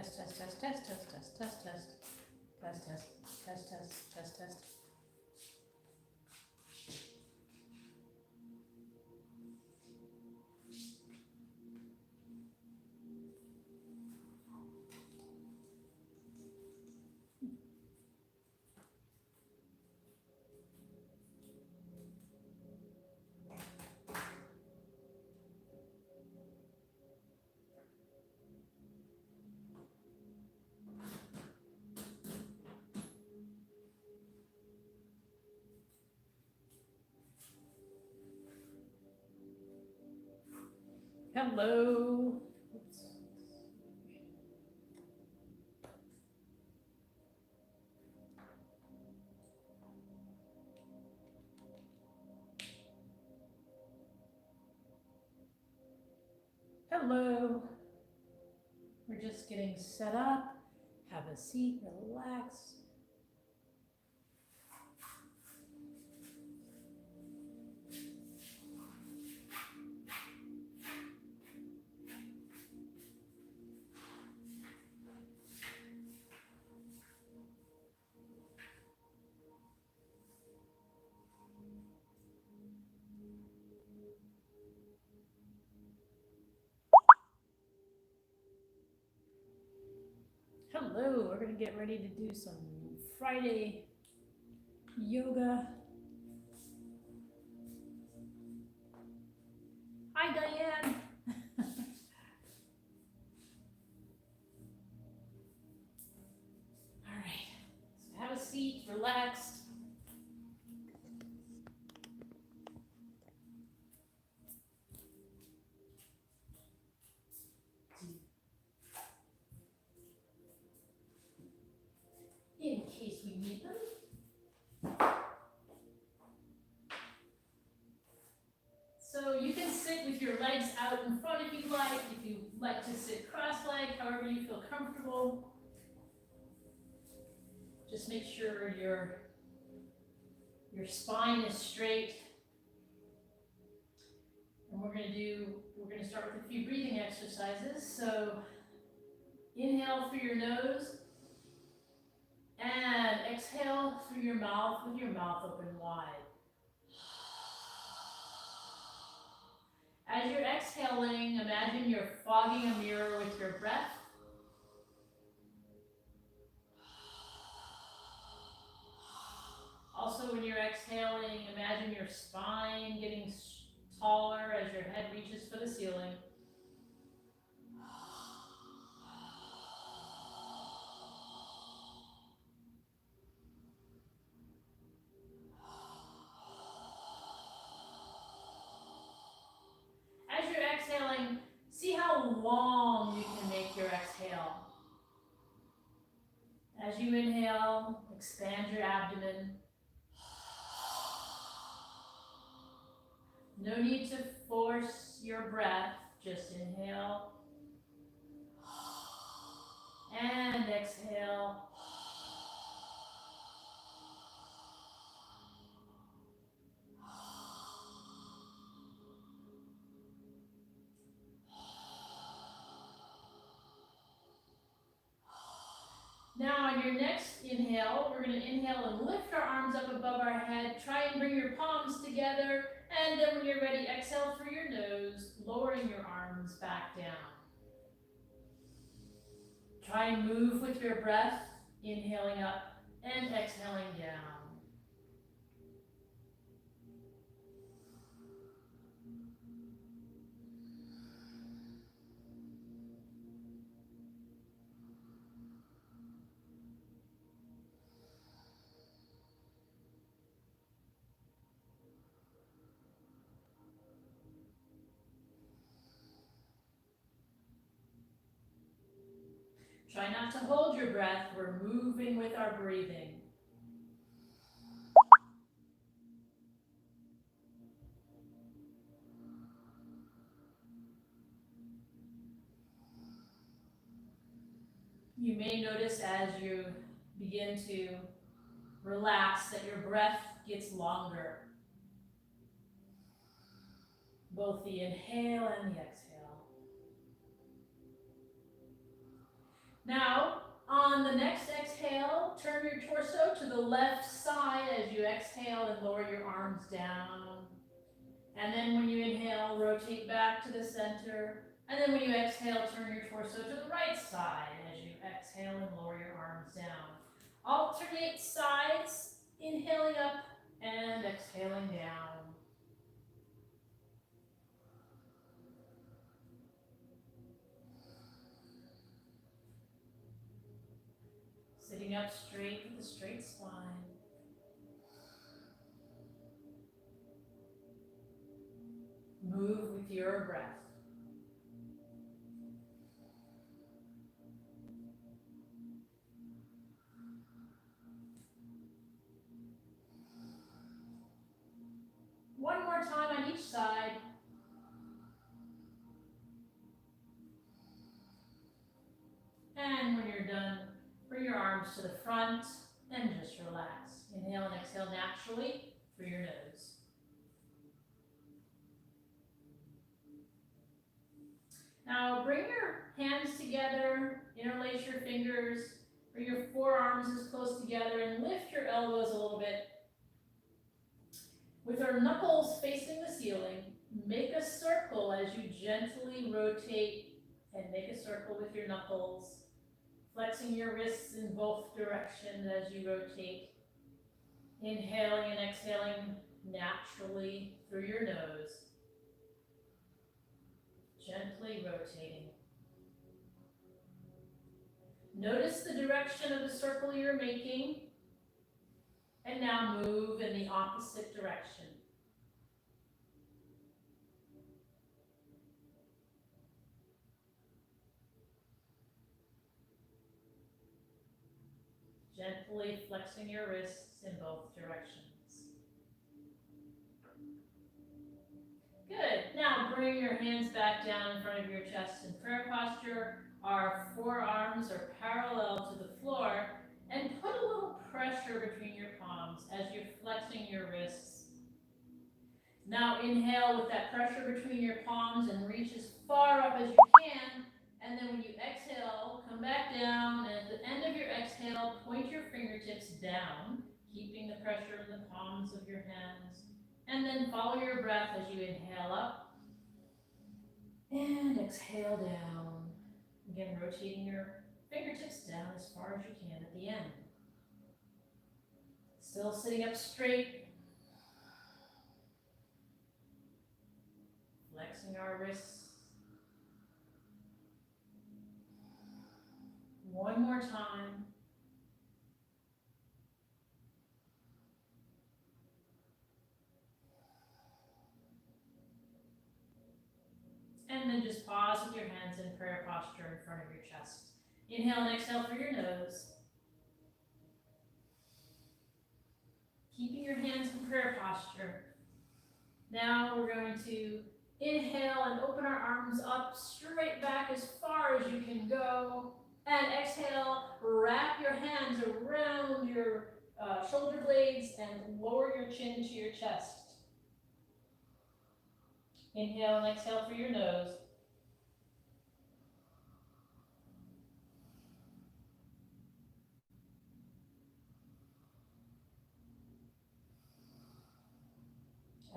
Test, test, test, test, test, test, test, test. Test, test, test, test, test, test. Hello. Oops. Hello. We're just getting set up. Have a seat, relax. Hello, we're gonna get ready to do some Friday yoga. Hi, Diane. All right, so have a seat, relaxed. In case we need them. So you can sit with your legs out in front if you like. If you like to sit cross-legged, however you feel comfortable. Just make sure your spine is straight. And we're gonna start with a few breathing exercises. So inhale through your nose and exhale through your mouth with your mouth open wide. As you're exhaling, imagine you're fogging a mirror with your breath. Also, when you're exhaling, imagine your spine getting taller as your head reaches for the ceiling. As you're exhaling, see how long you can make your exhale. As you inhale, expand your abdomen. No need to force your breath, just inhale and exhale. Now on your next inhale, we're going to inhale and lift our arms up above our head. Try and bring your palms together. And then when you're ready, exhale through your nose, lowering your arms back down. Try and move with your breath, inhaling up and exhaling down. Try not to hold your breath. We're moving with our breathing. You may notice as you begin to relax that your breath gets longer. Both the inhale and the exhale. Now, on the next exhale, turn your torso to the left side as you exhale and lower your arms down. And then when you inhale, rotate back to the center. And then when you exhale, turn your torso to the right side as you exhale and lower your arms down. Alternate sides, inhaling up and exhaling down. Sitting up straight with a straight spine. Move with your breath. One more time on each side. And when you're done, bring your arms to the front and just relax. Inhale and exhale naturally through your nose. Now bring your hands together, interlace your fingers, bring your forearms as close together and lift your elbows a little bit. With our knuckles facing the ceiling, make a circle as you gently rotate and make a circle with your knuckles, flexing your wrists in both directions as you rotate. Inhaling and exhaling naturally through your nose. Gently rotating. Notice the direction of the circle you're making, and now move in the opposite direction. Gently flexing your wrists in both directions. Good. Now bring your hands back down in front of your chest in prayer posture. Our forearms are parallel to the floor, and put a little pressure between your palms as you're flexing your wrists. Now inhale with that pressure between your palms and reach as far up as you can. And then when you exhale, come back down, and at the end of your exhale, point your fingertips down, keeping the pressure in the palms of your hands. And then follow your breath as you inhale up and exhale down. Again, rotating your fingertips down as far as you can at the end. Still sitting up straight. Flexing our wrists. One more time. And then just pause with your hands in prayer posture in front of your chest. Inhale and exhale through your nose. Keeping your hands in prayer posture. Now we're going to inhale and open our arms up straight back as far as you can go. And exhale, wrap your hands around your shoulder blades and lower your chin to your chest. Inhale and exhale through your nose.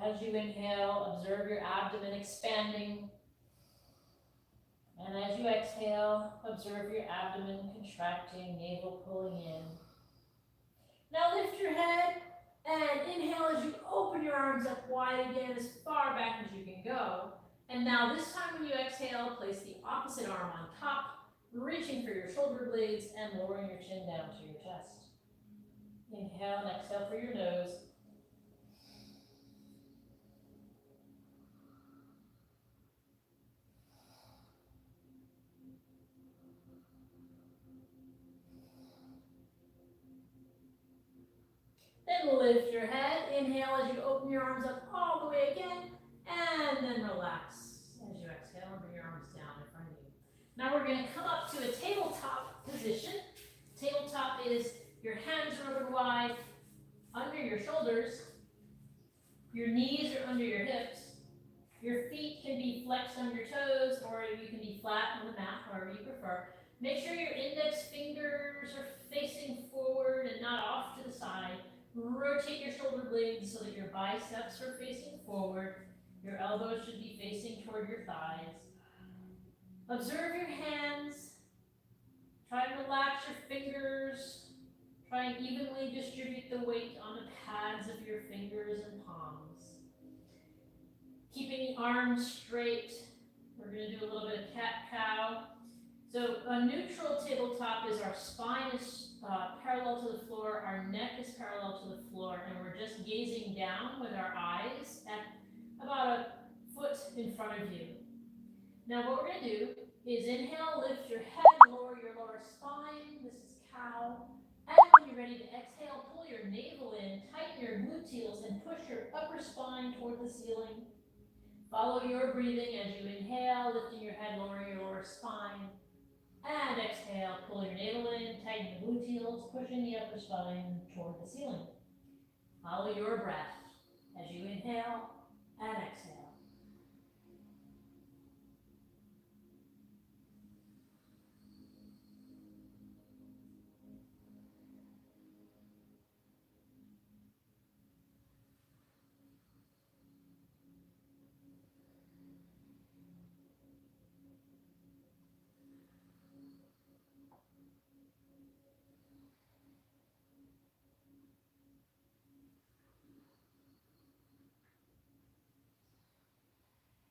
As you inhale, observe your abdomen expanding. And as you exhale, observe your abdomen contracting, navel pulling in. Now lift your head and inhale as you open your arms up wide again, as far back as you can go. And now this time when you exhale, place the opposite arm on top, reaching for your shoulder blades and lowering your chin down to your chest. Inhale and exhale through your nose. Then lift your head, inhale as you open your arms up all the way again, and then relax as you exhale and bring your arms down in front of you. Now we're going to come up to a tabletop position. Tabletop is your hands are open wide under your shoulders, your knees are under your hips, your feet can be flexed on your toes, or you can be flat on the mat, however you prefer. Make sure your index fingers are facing forward and not off to the side. Rotate your shoulder blades so that your biceps are facing forward. Your elbows should be facing toward your thighs. Observe your hands. Try and relax your fingers. Try and evenly distribute the weight on the pads of your fingers and palms. Keeping the arms straight. We're going to do a little bit of cat-cow. So a neutral tabletop is our spine is parallel to the floor, our neck is parallel to the floor, and we're just gazing down with our eyes at about a foot in front of you. Now what we're going to do is inhale, lift your head, lower your lower spine. This is cow. And when you're ready to exhale, pull your navel in, tighten your gluteals, and push your upper spine toward the ceiling. Follow your breathing as you inhale, lifting your head, lowering your lower spine. And exhale, pull your navel in, tighten your gluteals, pushing the upper spine toward the ceiling. Follow your breath as you inhale and exhale.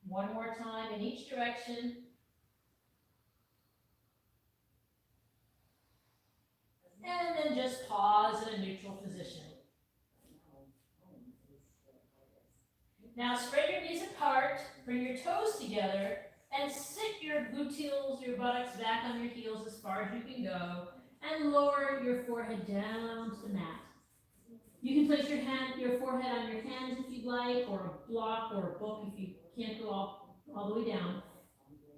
One more time in each direction. And then just pause in a neutral position. Now spread your knees apart, bring your toes together, and sit your gluteals, your buttocks back on your heels as far as you can go, and lower your forehead down to the mat. You can place your forehead on your hands if you'd like, or a block or a book if you can't go all the way down.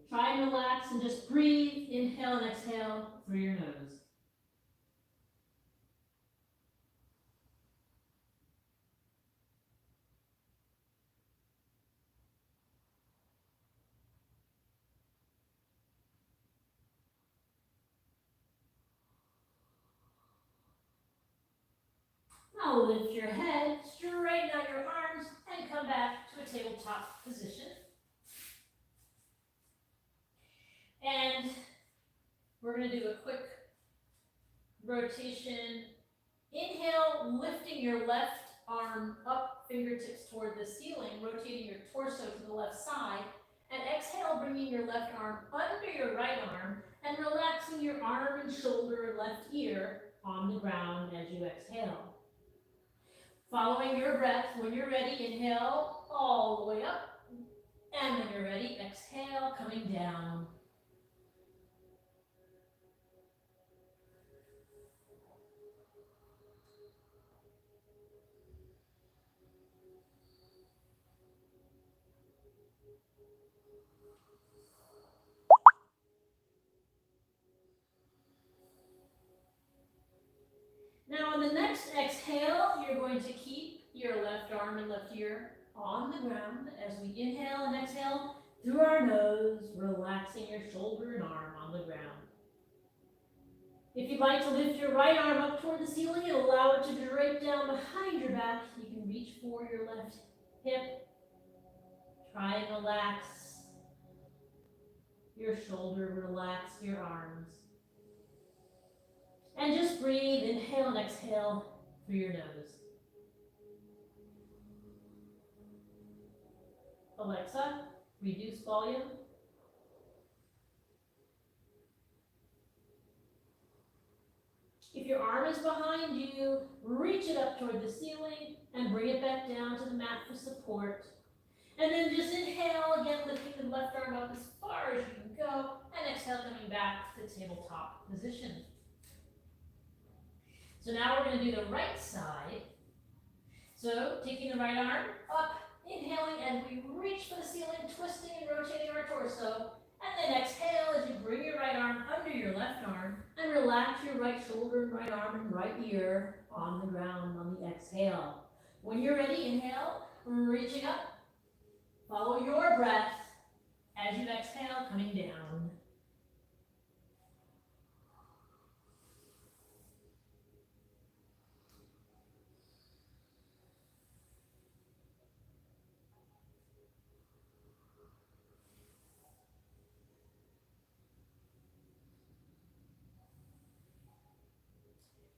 Try and relax and just breathe, inhale and exhale through your nose. Now lift your head, straighten out your arms, and come back to a tabletop position. And we're going to do a quick rotation. Inhale, lifting your left arm up, fingertips toward the ceiling, rotating your torso to the left side. And exhale, bringing your left arm under your right arm and relaxing your arm and shoulder and left ear on the ground as you exhale. Following your breath, when you're ready, inhale all the way up. And when you're ready, exhale, coming down. Now on the next exhale, you're going to keep your left arm and left ear on the ground as we inhale and exhale through our nose, relaxing your shoulder and arm on the ground. If you'd like to lift your right arm up toward the ceiling and allow it to drape down behind your back, you can reach for your left hip. Try and relax your shoulder, relax your arms. And just breathe, inhale and exhale through your nose. Alexa, reduce volume. If your arm is behind you, reach it up toward the ceiling and bring it back down to the mat for support. And then just inhale, again lifting the left arm up as far as you can go, and exhale coming back to the tabletop position. So now we're going to do the right side. So taking the right arm up, inhaling as we reach for the ceiling, twisting and rotating our torso. And then exhale as you bring your right arm under your left arm and relax your right shoulder, right arm, and right ear on the ground on the exhale. When you're ready, inhale, reaching up. Follow your breath as you exhale, coming down.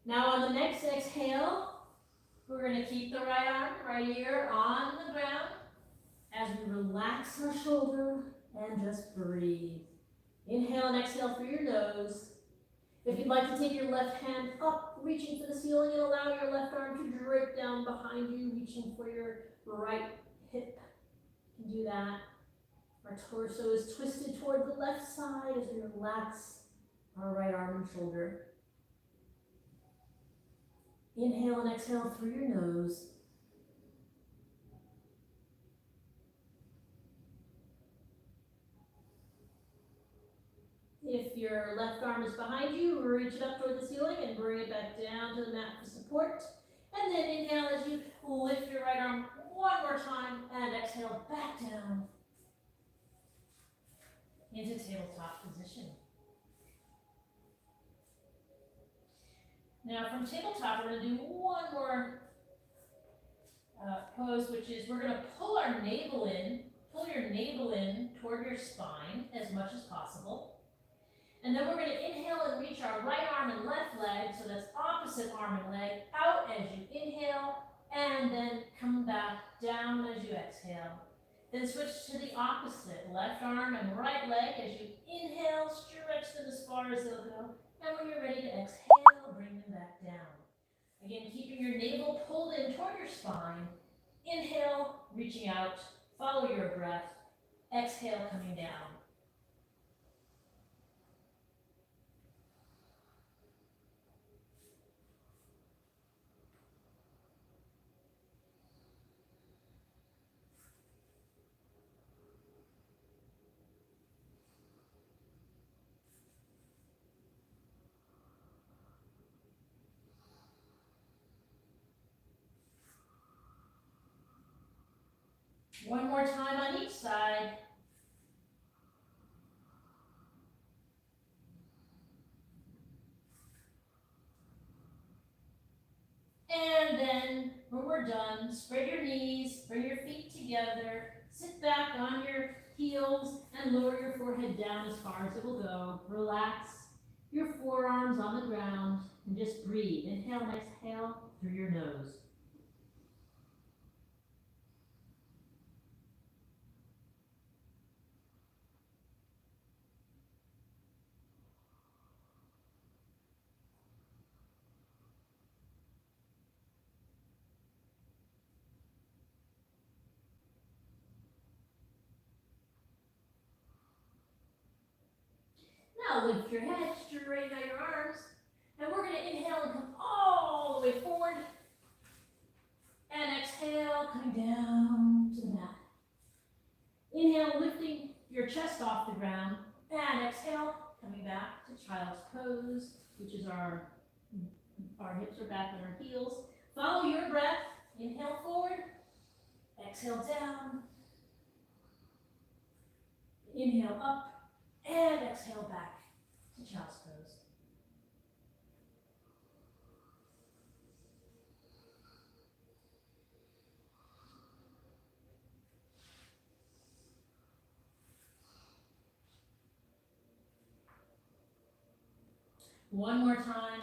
Now on the next exhale, we're going to keep the right arm right here on the ground as we relax our shoulder and just breathe. Inhale and exhale through your nose. If you'd like to take your left hand up, reaching for the ceiling, and allow your left arm to drape down behind you, reaching for your right hip. You can do that. Our torso is twisted toward the left side as we relax our right arm and shoulder. Inhale and exhale through your nose. If your left arm is behind you, reach it up toward the ceiling and bring it back down to the mat for support. And then inhale as you lift your right arm one more time and exhale back down into tabletop position. Now from tabletop, we're going to do one more pose, which is we're going to pull our navel in, pull your navel in toward your spine as much as possible. And then we're going to inhale and reach our right arm and left leg, so that's opposite arm and leg, out as you inhale, and then come back down as you exhale. Then switch to the opposite, left arm and right leg as you inhale, stretch them as far as they'll go, and when you're ready to exhale, bring them back down. Again, keeping your navel pulled in toward your spine. Inhale, reaching out, follow your breath. Exhale, coming down. One more time on each side. And then, when we're done, spread your knees, bring your feet together, sit back on your heels, and lower your forehead down as far as it will go. Relax your forearms on the ground, and just breathe. Inhale and exhale through your nose. Now lift your head, straighten out your arms, and we're going to inhale and come all the way forward. And exhale, coming down to the mat. Inhale, lifting your chest off the ground, and exhale, coming back to child's pose, which is our hips are back on our heels. Follow your breath. Inhale forward, exhale down, inhale up, and exhale back to child's pose. One more time.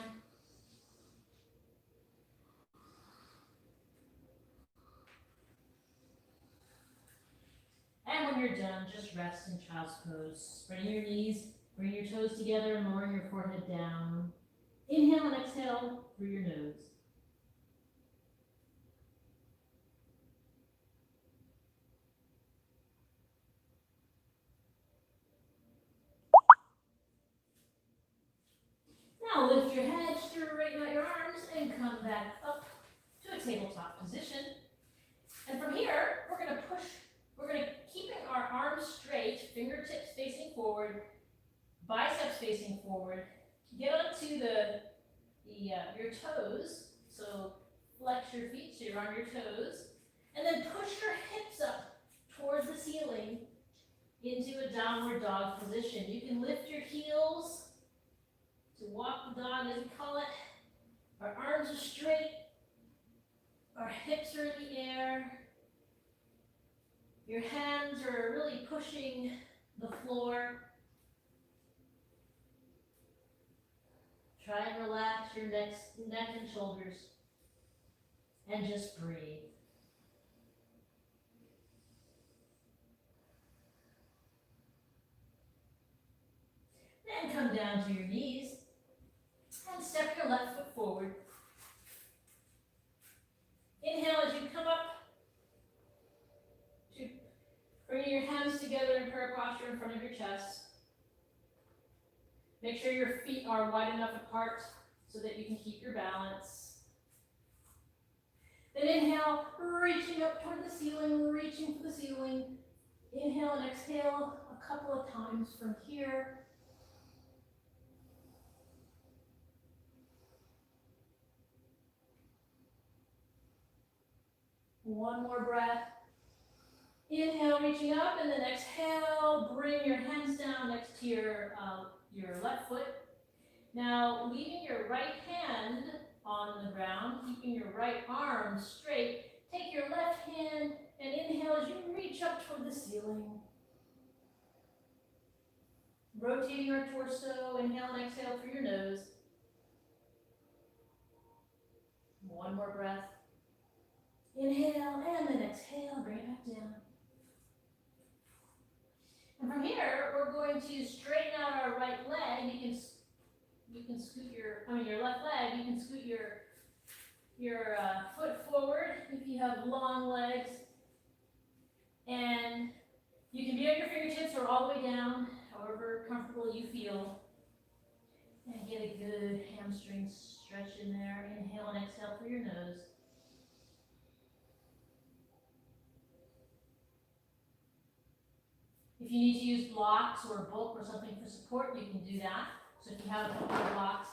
And when you're done, just rest in child's pose. Spreading your knees, bring your toes together and lowering your forehead down. Inhale and exhale through your nose. Now lift your head, straighten out your arms, and come back up to a tabletop position. And from here, we're going to keeping our arms straight, fingertips facing forward, biceps facing forward. Get onto your toes, so flex your feet so you're on your toes, and then push your hips up towards the ceiling into a downward dog position. You can lift your heels to walk the dog, as we call it. Our arms are straight, our hips are in the air, your hands are really pushing the floor. Try and relax your neck and shoulders. And just breathe. Then come down to your knees and step your left foot forward. Inhale as you come up to bring your hands together in prayer posture in front of your chest. Make sure your feet are wide enough apart so that you can keep your balance. Then inhale, reaching up toward the ceiling, reaching for the ceiling. Inhale and exhale a couple of times from here. One more breath. Inhale, reaching up, and then exhale, bring your hands down next to your left foot. Now, leaving your right hand on the ground, keeping your right arm straight, take your left hand and inhale as you reach up toward the ceiling. Rotating your torso, inhale and exhale through your nose. One more breath. Inhale and then exhale, bring it back down. And from here, we're going to straighten out our right leg. You can scoot your left leg. You can scoot your foot forward if you have long legs, and you can be on your fingertips or all the way down, however comfortable you feel. And get a good hamstring stretch in there. Inhale and exhale through your nose. If you need to use blocks or a book or something for support, you can do that. So if you have a couple of blocks,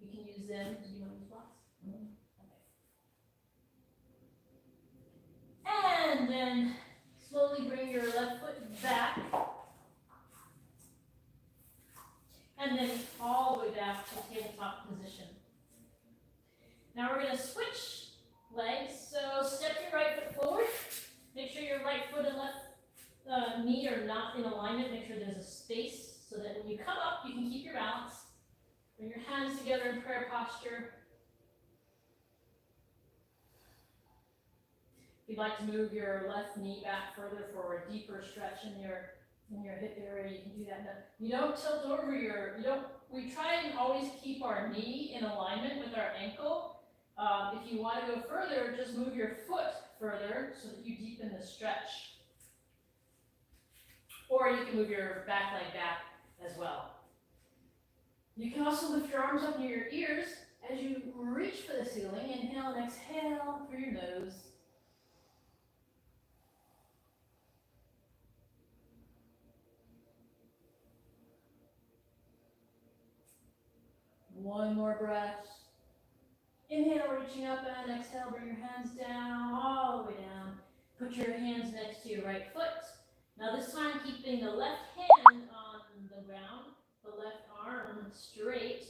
you can use them. Do you want to use blocks? Okay. And then slowly bring your left foot back. And then all the way back to tabletop position. Now we're going to switch legs. So step your right foot forward. Make sure your right foot and left knee are not in alignment. Make sure there's a space so that when you come up, you can keep your balance. Bring your hands together in prayer posture. If you'd like to move your left knee back further for a deeper stretch in your hip area, you can do that. Now, you don't tilt over we try and always keep our knee in alignment with our ankle. If you want to go further, just move your foot further so that you deepen the stretch. Or you can move your back leg back as well. You can also lift your arms up near your ears as you reach for the ceiling. Inhale and exhale through your nose. One more breath. Inhale, reaching up, and exhale, bring your hands down, all the way down. Put your hands next to your right foot. Now this time, keeping the left hand on the ground, the left arm straight.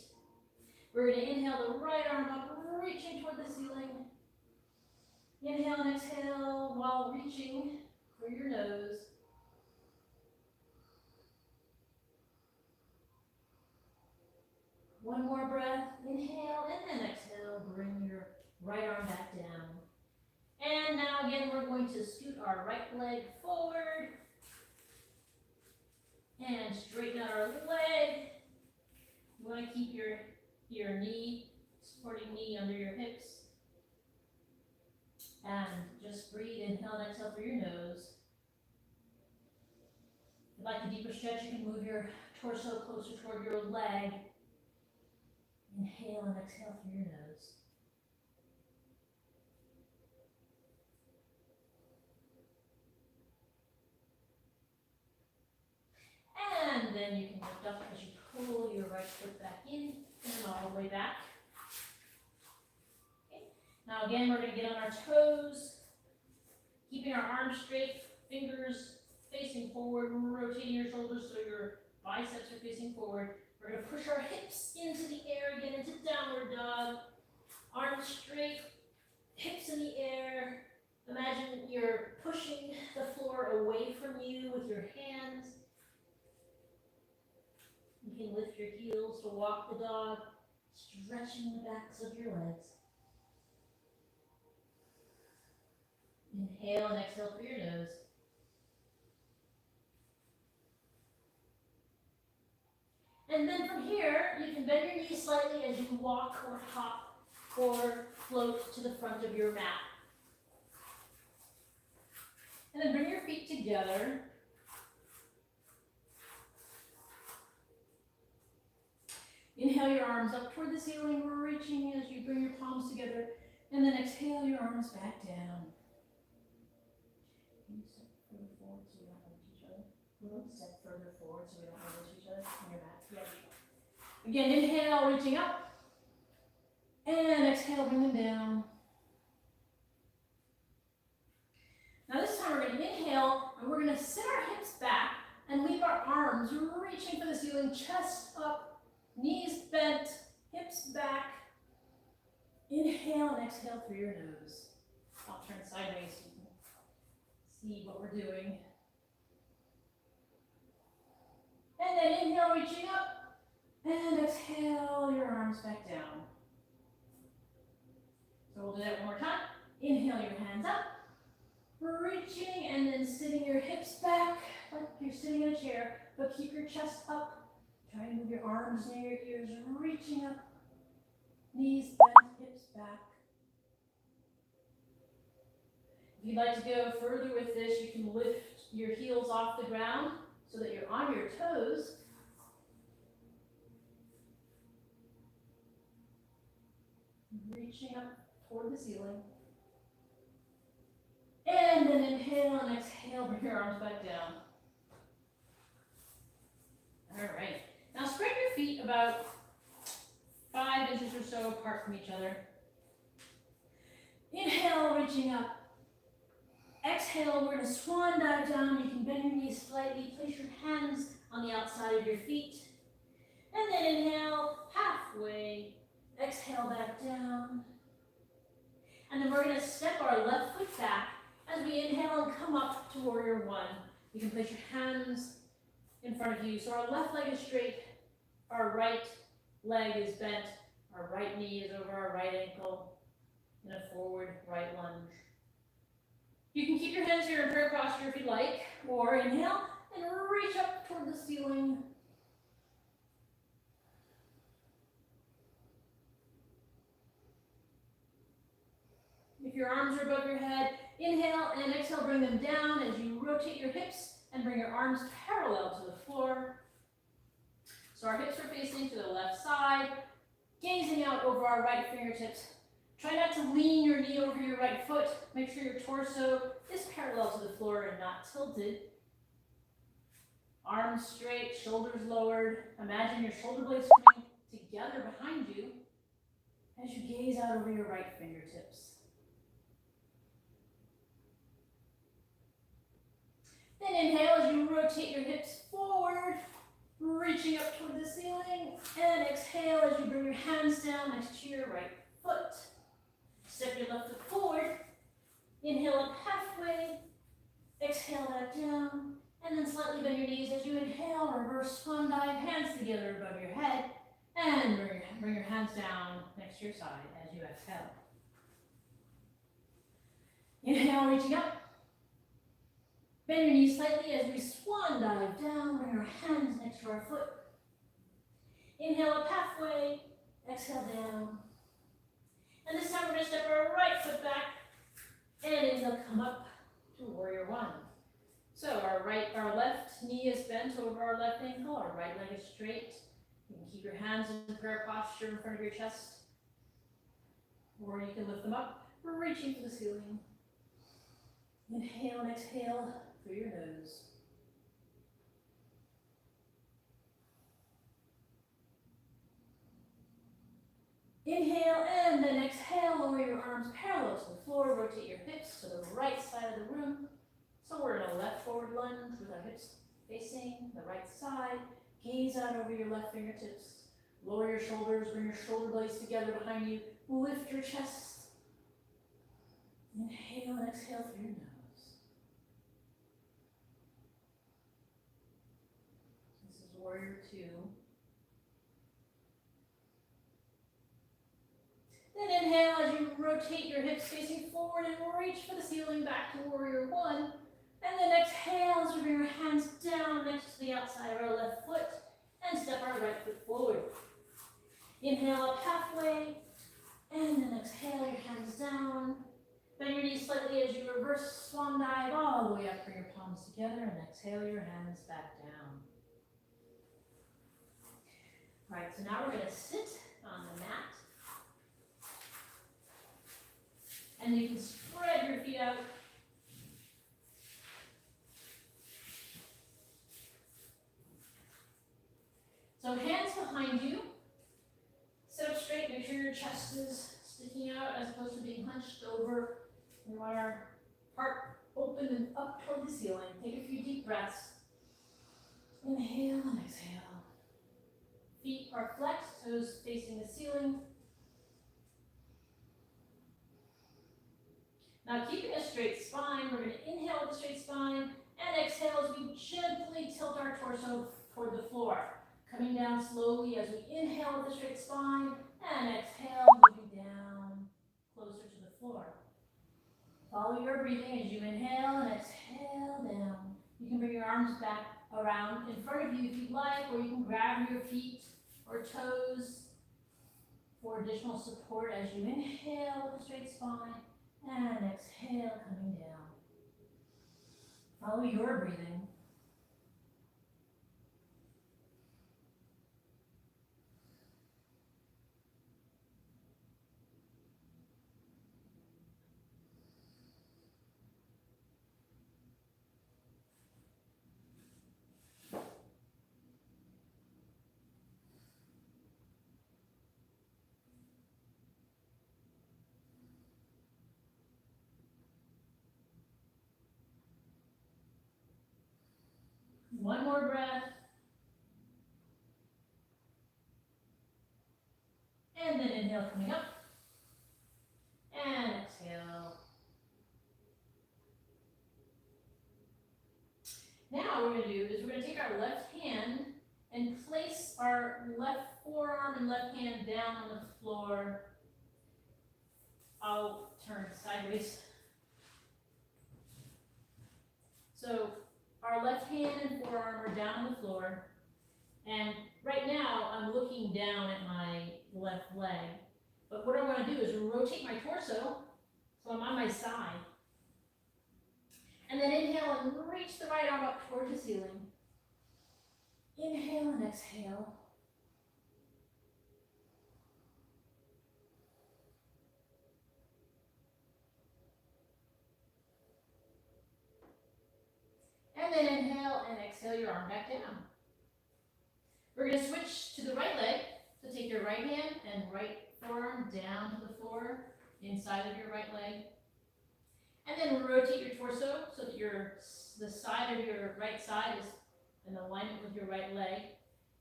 We're going to inhale the right arm up, reaching toward the ceiling. Inhale and exhale while reaching for your nose. One more breath. Inhale and then exhale. Bring your right arm back down. And now again, we're going to scoot our right leg forward. And straighten out our leg. You want to keep your knee, supporting knee under your hips. And just breathe, inhale and exhale through your nose. If you'd like a deeper stretch, you can move your torso closer toward your leg. Inhale and exhale through your nose. And then you can lift up as you pull your right foot back in and all the way back. Okay. Now again, we're going to get on our toes, keeping our arms straight, fingers facing forward, rotating your shoulders so your biceps are facing forward. We're going to push our hips into the air, get into downward dog. Arms straight, hips in the air. Imagine you're pushing the floor away from you with your hands. You can lift your heels to walk the dog. stretching the backs of your legs. Inhale and exhale through your nose. And then from here, you can bend your knees slightly as you walk or hop or float to the front of your mat. And then bring your feet together. Inhale your arms up toward the ceiling, reaching as you bring your palms together. And then exhale your arms back down. Can you step further forward so we don't lose each other? Step further forward so we don't lose each other on your mat. Yeah. Again, inhale, reaching up. And exhale, bring them down. Now this time we're going to inhale, and we're going to sit our hips back and leave our arms reaching for the ceiling, chest up, knees bent, hips back. Inhale and exhale through your nose. I'll turn sideways so you can see what we're doing. And then inhale, reaching up, and exhale your arms back down. So we'll do that one more time. Inhale your hands up, reaching, and then sitting your hips back like you're sitting in a chair, but keep your chest up. Try to move your arms near your ears, reaching up, knees bent, hips back. If you'd like to go further with this, you can lift your heels off the ground so that you're on your toes. Reaching up toward the ceiling. And then inhale and exhale, bring your arms back down. All right. Now spread your feet about 5 inches or so apart from each other. Inhale, reaching up. Exhale, we're going to swan dive down. You can bend your knees slightly. Place your hands on the outside of your feet. And then inhale, halfway. Exhale, back down. And then we're going to step our left foot back as we inhale and come up to warrior one. You can place your hands in front of you. So our left leg is straight, our right leg is bent, our right knee is over our right ankle in a forward right lunge. You can keep your hands here in prayer posture if you like, or inhale and reach up toward the ceiling. If your arms are above your head, inhale and exhale, bring them down as you rotate your hips and bring your arms parallel to the floor. So our hips are facing to the left side, gazing out over our right fingertips. Try not to lean your knee over your right foot. Make sure your torso is parallel to the floor and not tilted. Arms straight, shoulders lowered. Imagine your shoulder blades coming together behind you as you gaze out over your right fingertips. Then inhale as you rotate your hips forward, reaching up toward the ceiling. And exhale as you bring your hands down next to your right foot. Step your left foot forward. Inhale up halfway. Exhale back down. And then slightly bend your knees as you inhale, reverse swan dive, hands together above your head. And bring your hands down next to your side as you exhale. Inhale, reaching up. Bend your knees slightly as we swan dive down, bring our hands next to our foot. Inhale up halfway, exhale down. And this time we're going to step our right foot back and inhale, come up to warrior one. So our left knee is bent over our left ankle, our right leg is straight. You can keep your hands in prayer posture in front of your chest, or you can lift them up, reaching for the ceiling. Inhale and exhale through your nose. Inhale and then exhale, lower your arms parallel to the floor, rotate your hips to the right side of the room. So we're in a left forward lunge with our hips facing the right side. Gaze out over your left fingertips. Lower your shoulders, bring your shoulder blades together behind you. Lift your chest. Inhale and exhale through your nose. This is warrior two. rotate your hips facing forward and reach for the ceiling back to warrior one. And then exhale as we bring our hands down next to the outside of our left foot and step our right foot forward. Inhale up halfway, and then exhale your hands down. Bend your knees slightly as you reverse swan dive all the way up, bring your palms together, and exhale your hands back down. All right, so now we're going to sit on the mat. And you can spread your feet out. So hands behind you. Sit up straight, make sure your chest is sticking out as opposed to being hunched over. We want our heart open and up toward the ceiling. Take a few deep breaths. Inhale and exhale. Feet are flexed, toes facing the ceiling. Now keeping a straight spine, we're going to inhale with a straight spine and exhale as we gently tilt our torso toward the floor. Coming down slowly as we inhale with a straight spine and exhale, moving down closer to the floor. Follow your breathing as you inhale and exhale down. You can bring your arms back around in front of you if you'd like, or you can grab your feet or toes for additional support as you inhale with a straight spine and exhale coming down. Follow your breathing. One more breath. And then inhale coming up. And exhale. Now what we're going to do is we're going to take our left hand and place our left forearm and left hand down on the floor. I'll turn sideways. So our left hand and forearm are down on the floor. And right now I'm looking down at my left leg. But what I want to do is rotate my torso so I'm on my side. And then inhale and reach the right arm up toward the ceiling. Inhale and exhale. And then inhale and exhale your arm back down. We're going to switch to the right leg. So take your right hand and right forearm down to the floor inside of your right leg. And then rotate your torso so that the side of your right side is in alignment with your right leg.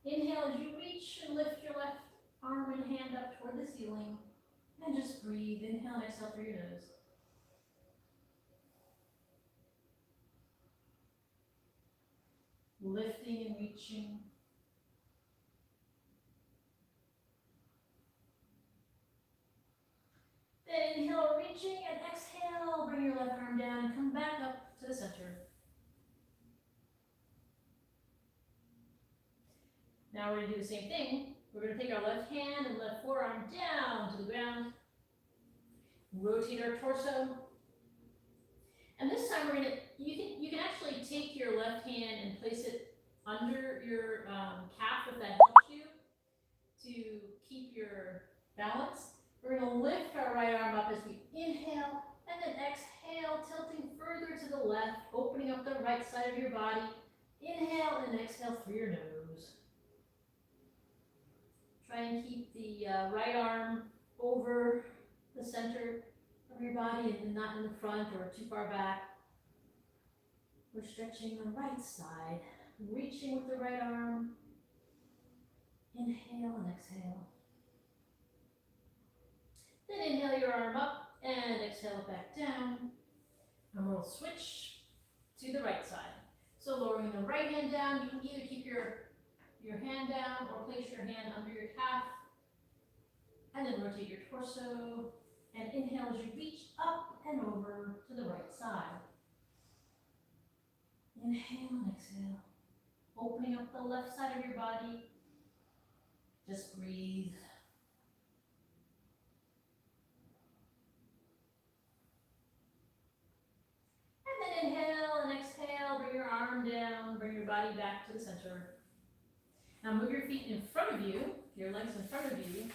Inhale as you reach and lift your left arm and hand up toward the ceiling. And just breathe. Inhale and exhale through your nose. Lifting and reaching. Then inhale, reaching, and exhale, bring your left arm down and come back up to the center. Now we're going to do the same thing. We're going to take our left hand and left forearm down to the ground. Rotate our torso. And this time we're going to, you can actually take your left hand and place it under your calf if that helps you to keep your balance. We're going to lift our right arm up as we inhale and then exhale, tilting further to the left, opening up the right side of your body. Inhale and exhale through your nose. Try and keep the right arm over the center of your body and not in the front or too far back. We're stretching the right side, reaching with the right arm. Inhale and exhale. Then inhale your arm up and exhale it back down. And we'll switch to the right side. So lowering the right hand down, you can either keep your hand down or place your hand under your calf. And then rotate your torso. And inhale as you reach up and over to the right side. Inhale and exhale. Opening up the left side of your body. Just breathe. And then inhale and exhale. Bring your arm down. Bring your body back to the center. Now move your feet in front of you. Your legs in front of you.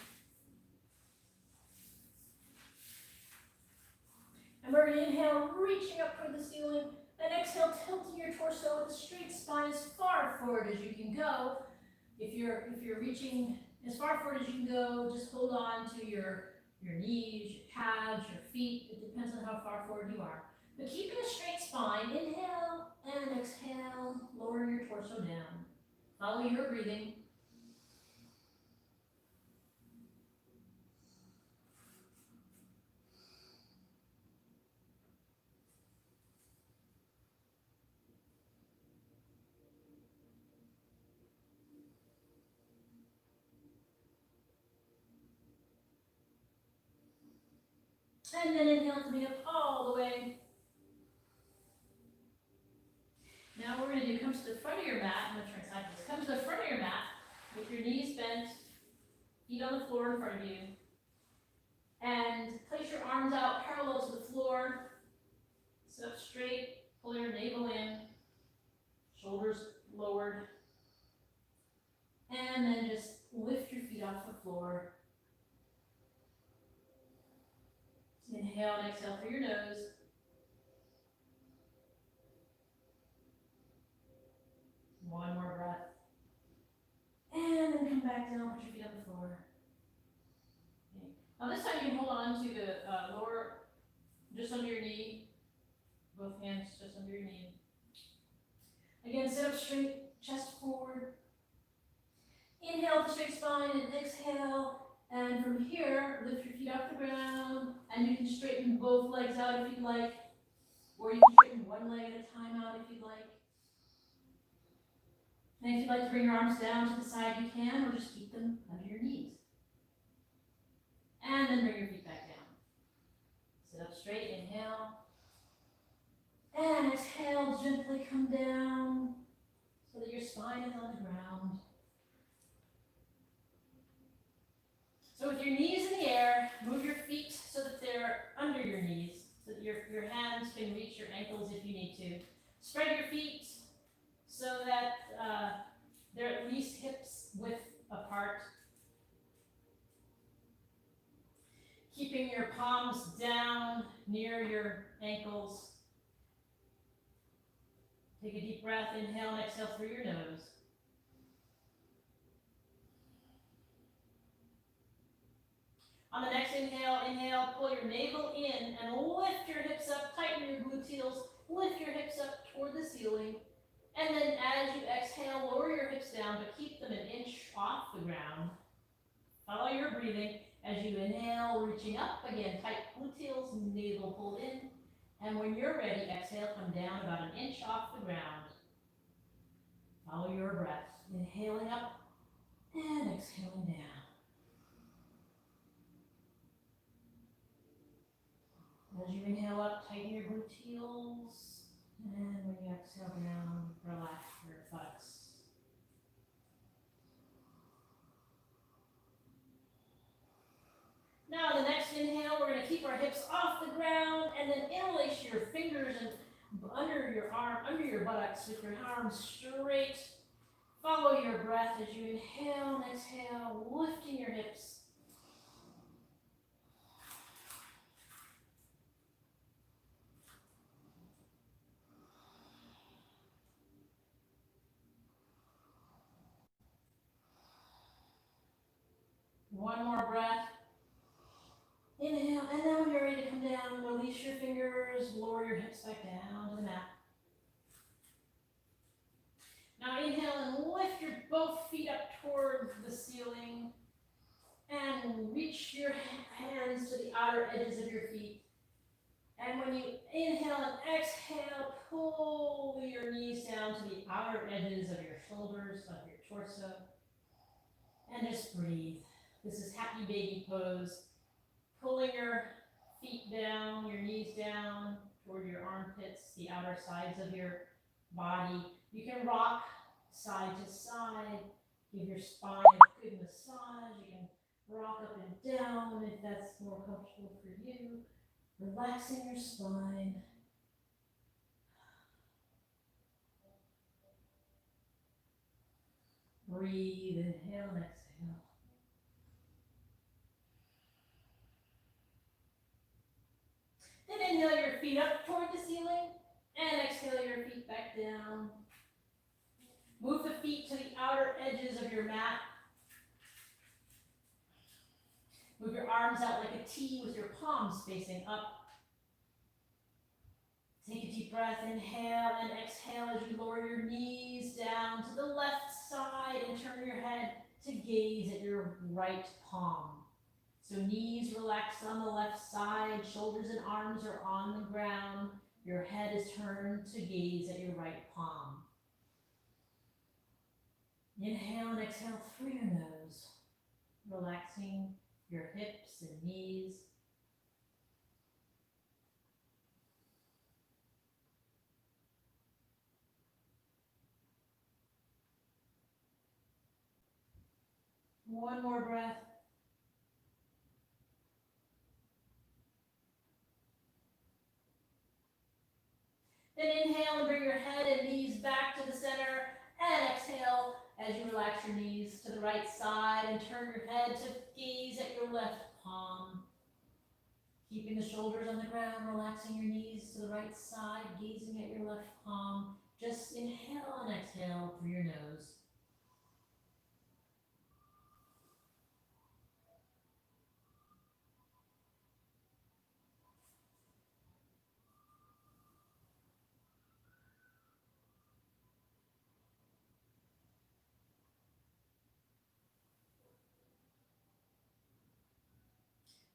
And we're going to inhale, reaching up toward the ceiling. And exhale, tilting your torso with a straight spine as far forward as you can go. If you're reaching as far forward as you can go, just hold on to your knees, your calves, your feet. It depends on how far forward you are. But keeping a straight spine, inhale and exhale, lower your torso down. Follow your breathing. And then inhale to be up all the way. Now what we're going to do, come to the front of your mat. I'm going to turn sideways. Come to the front of your mat with your knees bent, feet on the floor in front of you. And place your arms out parallel to the floor. Sit up straight, pull your navel in, shoulders lowered. And then just lift your feet off the floor. Inhale and exhale through your nose. One more breath. And then come back down, put your feet on the floor. Okay. Now this time you hold on to the lower, just under your knee. Both hands just under your knee. Again, sit up straight, chest forward. Inhale the straight spine and exhale. And from here, lift your feet off the ground. And you can straighten both legs out if you'd like. Or you can straighten one leg at a time out if you'd like. And if you'd like to bring your arms down to the side, you can, or just keep them under your knees. And then bring your feet back down. Sit up straight, inhale. And exhale, gently come down so that your spine is on the ground. So with your knees in the air, move your feet so that they're under your knees, so that your hands can reach your ankles if you need to. Spread your feet so that they're at least hips width apart. Keeping your palms down near your ankles. Take a deep breath, inhale and exhale through your nose. On the next inhale, pull your navel in and lift your hips up, tighten your gluteals, lift your hips up toward the ceiling. And then as you exhale, lower your hips down, but keep them an inch off the ground. Follow your breathing as you inhale, reaching up, again, tight gluteals, navel pulled in. And when you're ready, exhale, come down about an inch off the ground. Follow your breath, inhaling up and exhaling down. As you inhale up, tighten your gluteals, and when you exhale down, relax your buttocks. Now, the next inhale, we're going to keep our hips off the ground, and then interlace your fingers and under your arm, under your buttocks, with your arms straight. Follow your breath as you inhale and exhale, lifting your hips. One more breath. Inhale, and now when you're ready to come down, release your fingers, lower your hips back down to the mat. Now inhale and lift your both feet up toward the ceiling and reach your hands to the outer edges of your feet. And when you inhale and exhale, pull your knees down to the outer edges of your shoulders, of your torso, and just breathe. This is happy baby pose. Pulling your feet down, your knees down toward your armpits, the outer sides of your body. You can rock side to side, give your spine a good massage. You can rock up and down if that's more comfortable for you. Relaxing your spine. Breathe, inhale and exhale. Then inhale your feet up toward the ceiling and exhale your feet back down. Move the feet to the outer edges of your mat. Move your arms out like a T with your palms facing up. Take a deep breath, inhale and exhale as you lower your knees down to the left side and turn your head to gaze at your right palm. So knees relaxed on the left side, shoulders and arms are on the ground. Your head is turned to gaze at your right palm. Inhale and exhale through your nose, relaxing your hips and knees. One more breath. Then inhale and bring your head and knees back to the center, and exhale as you relax your knees to the right side and turn your head to gaze at your left palm. Keeping the shoulders on the ground, relaxing your knees to the right side, gazing at your left palm. Just inhale and exhale through your nose.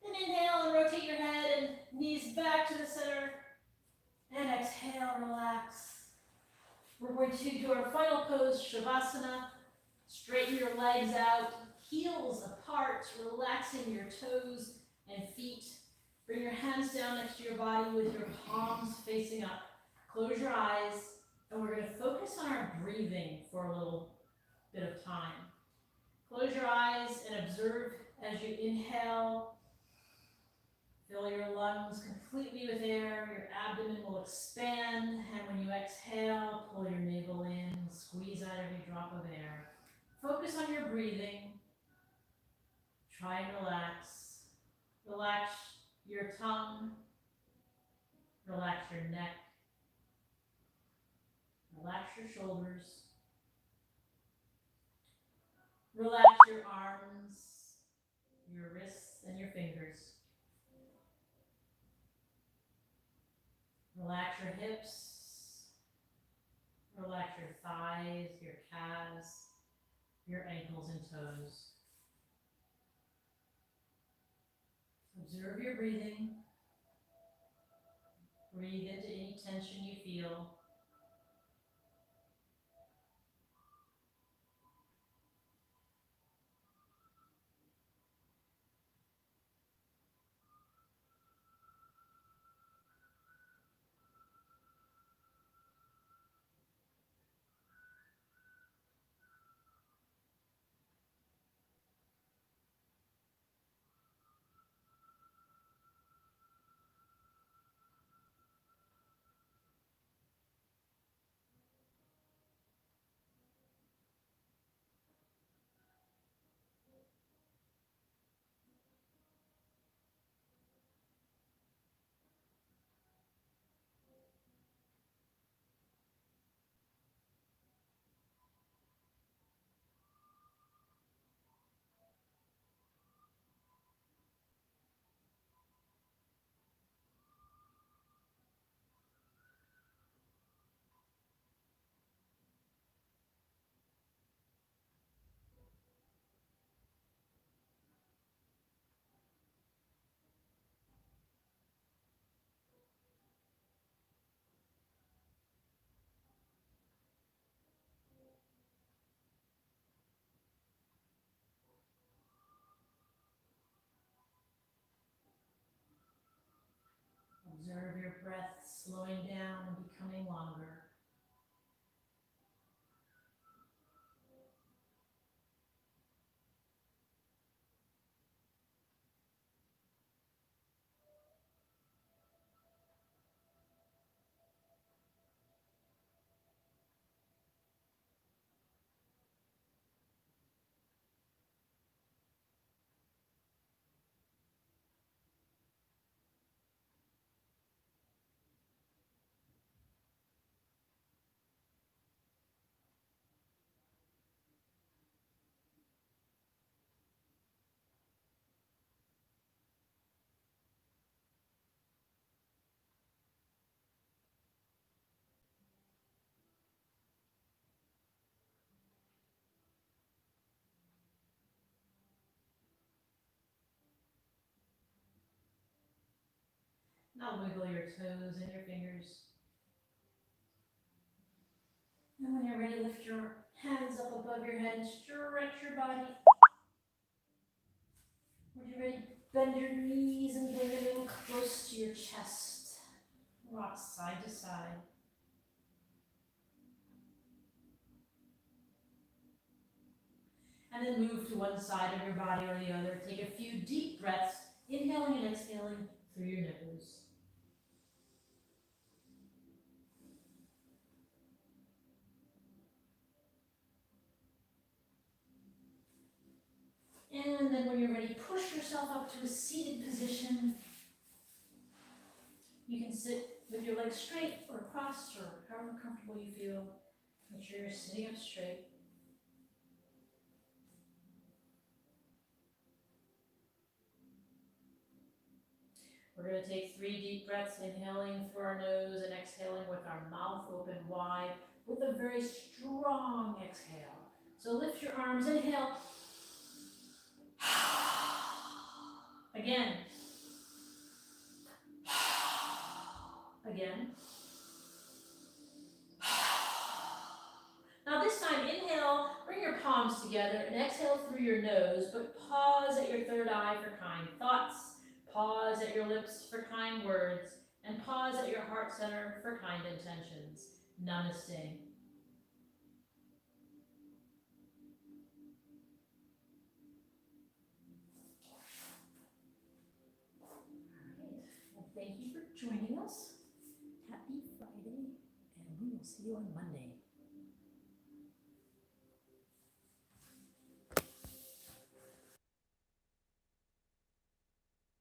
Then inhale and rotate your head and knees back to the center. And exhale, relax. We're going to do our final pose, Shavasana. Straighten your legs out, heels apart, relaxing your toes and feet. Bring your hands down next to your body with your palms facing up. Close your eyes, and we're going to focus on our breathing for a little bit of time. Close your eyes and observe as you inhale. Fill your lungs completely with air. Your abdomen will expand, and when you exhale, pull your navel in, squeeze out every drop of air. Focus on your breathing. Try and relax. Relax your tongue. Relax your neck. Relax your shoulders. Relax your arms, your wrists, and your fingers. Relax your hips. Relax your thighs, your calves, your ankles and toes. Observe your breathing. Breathe into any tension you feel. breath slowing down and becoming longer. Now wiggle your toes and your fingers. And when you're ready, lift your hands up above your head and stretch your body. When you're ready, bend your knees and bring them in close to your chest. Rock side to side. And then move to one side of your body or the other. Take a few deep breaths, inhaling and exhaling through your nose. And then when you're ready, push yourself up to a seated position. You can sit with your legs straight or crossed or however comfortable you feel. Make sure you're sitting up straight. We're going to take 3 deep breaths, inhaling through our nose and exhaling with our mouth open wide with a very strong exhale. So lift your arms, inhale. Again. Again. Now this time, inhale, bring your palms together and exhale through your nose, but pause at your third eye for kind thoughts, pause at your lips for kind words, and pause at your heart center for kind intentions. Namaste. Well, thank you for joining us. Happy Friday, and we will see you on Monday.